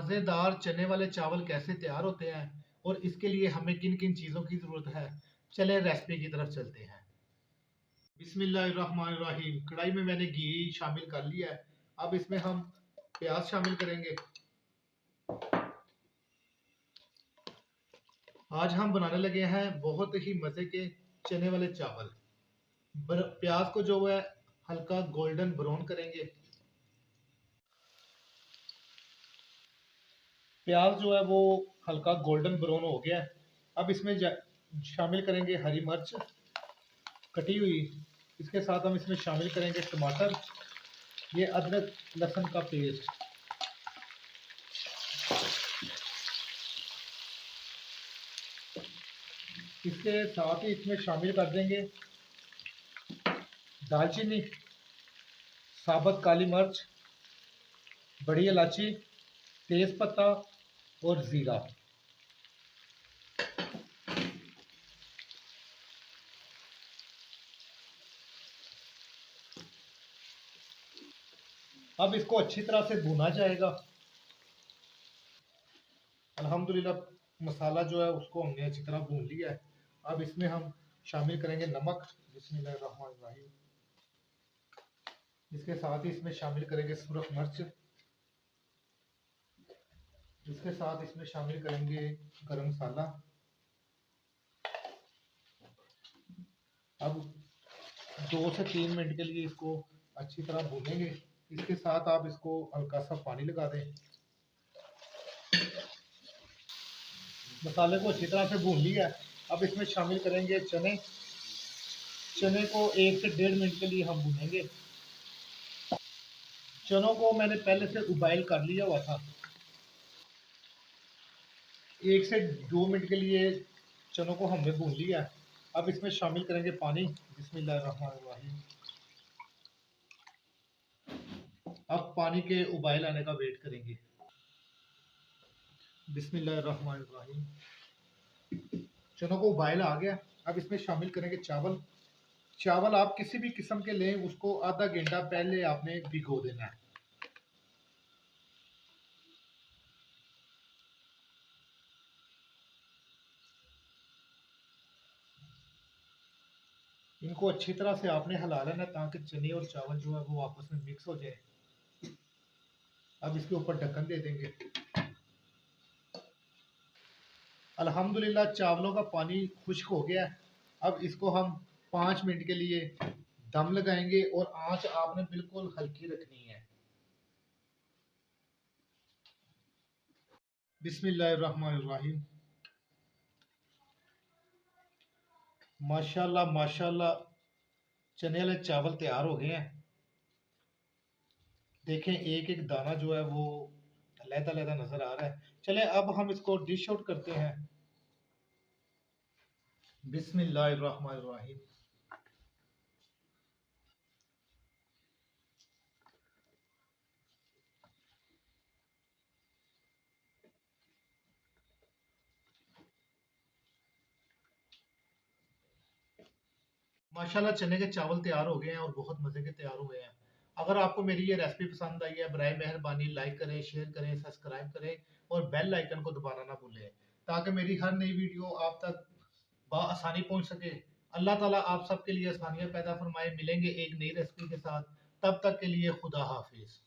मज़ेदार चने वाले चावल कैसे तैयार होते हैं और इसके लिए हमें किन किन चीज़ों की ज़रूरत है, चलें रेसिपी की तरफ चलते हैं। बिस्मिल्लाहिर्रहमानिर्रहीम। कढ़ाई में मैंने घी शामिल कर लिया है। अब इसमें हम प्याज शामिल करेंगे। आज हम बनाने लगे हैं बहुत ही मज़े के चने वाले चावल। प्याज को जो है हल्का गोल्डन ब्राउन करेंगे। प्याज जो है वो हल्का गोल्डन ब्राउन हो गया है। अब इसमें शामिल करेंगे हरी मिर्च कटी हुई। इसके साथ हम इसमें शामिल करेंगे टमाटर, ये अदरक लहसुन का पेस्ट। इसके साथ ही इसमें शामिल कर देंगे दालचीनी, साबुत काली मिर्च, बड़ी इलायची, तेज पत्ता और ज़ीरा। अब इसको अच्छी तरह से भुना जाएगा। अल्हम्दुलिल्लाह मसाला जो है उसको हमने अच्छी तरह भून लिया है। अब इसमें हम शामिल करेंगे नमक। बिस्मिल्लाहिर्रहमानिर्रहीम। इसके साथ ही इसमें शामिल करेंगे सुरख मिर्च। इसके साथ इसमें शामिल करेंगे गरम मसाला। अब 2 से 3 मिनट के लिए इसको अच्छी तरह भूनेंगे। इसके साथ आप इसको हल्का सा पानी लगा दें। मसाले को अच्छी तरह से भून लिया। अब इसमें शामिल करेंगे चने। चने को 1 से 1.5 मिनट के लिए हम भूनेंगे। चनों को मैंने पहले से उबाइल कर लिया हुआ था। 1 से 2 मिनट के लिए चनों को हमने भून लिया। अब इसमें शामिल करेंगे पानी। बिस्मिल्लाहिर्रहमानिर्रहीम। अब पानी के उबाइल आने का वेट करेंगे। बिस्मिल्लाहिर्रहमानिर्रहीम। चनों को उबाइल आ गया। अब इसमें शामिल करेंगे चावल। चावल आप किसी भी किस्म के लें, उसको आधा घंटा पहले आपने भिगो देना है। इनको अच्छी तरह से आपने हिला लेना ताकि चने और चावल जो है वो आपस में मिक्स हो जाए। अब इसके ऊपर ढक्कन दे देंगे। अल्हम्दुलिल्लाह चावलों का पानी खुश्क हो गया। अब इसको हम 5 मिनट के लिए दम लगाएंगे और आंच आपने बिल्कुल हल्की रखनी है। बिस्मिल्लाहिर्रहमानिर्रहीम। माशाल्लाह माशाल्लाह चने वाले चावल तैयार हो गए हैं। देखें एक एक दाना जो है वो अलग-अलग नजर आ रहा है। चले अब हम इसको डिश आउट करते हैं। बिस्मिल्लाहिर्रहमानिर्रहीम। माशाल्लाह चने के चावल तैयार हो गए हैं और बहुत मज़े के तैयार हुए हैं। अगर आपको मेरी ये रेसिपी पसंद आई है, बराए मेहरबानी लाइक करें, शेयर करें, सब्सक्राइब करें और बेल आइकन को दबाना ना भूलें ताकि मेरी हर नई वीडियो आप तक आसानी पहुंच सके। अल्लाह ताला आप सबके लिए आसानियां पैदा फरमाए। मिलेंगे एक नई रेसिपी के साथ। तब तक के लिए खुदा हाफिज।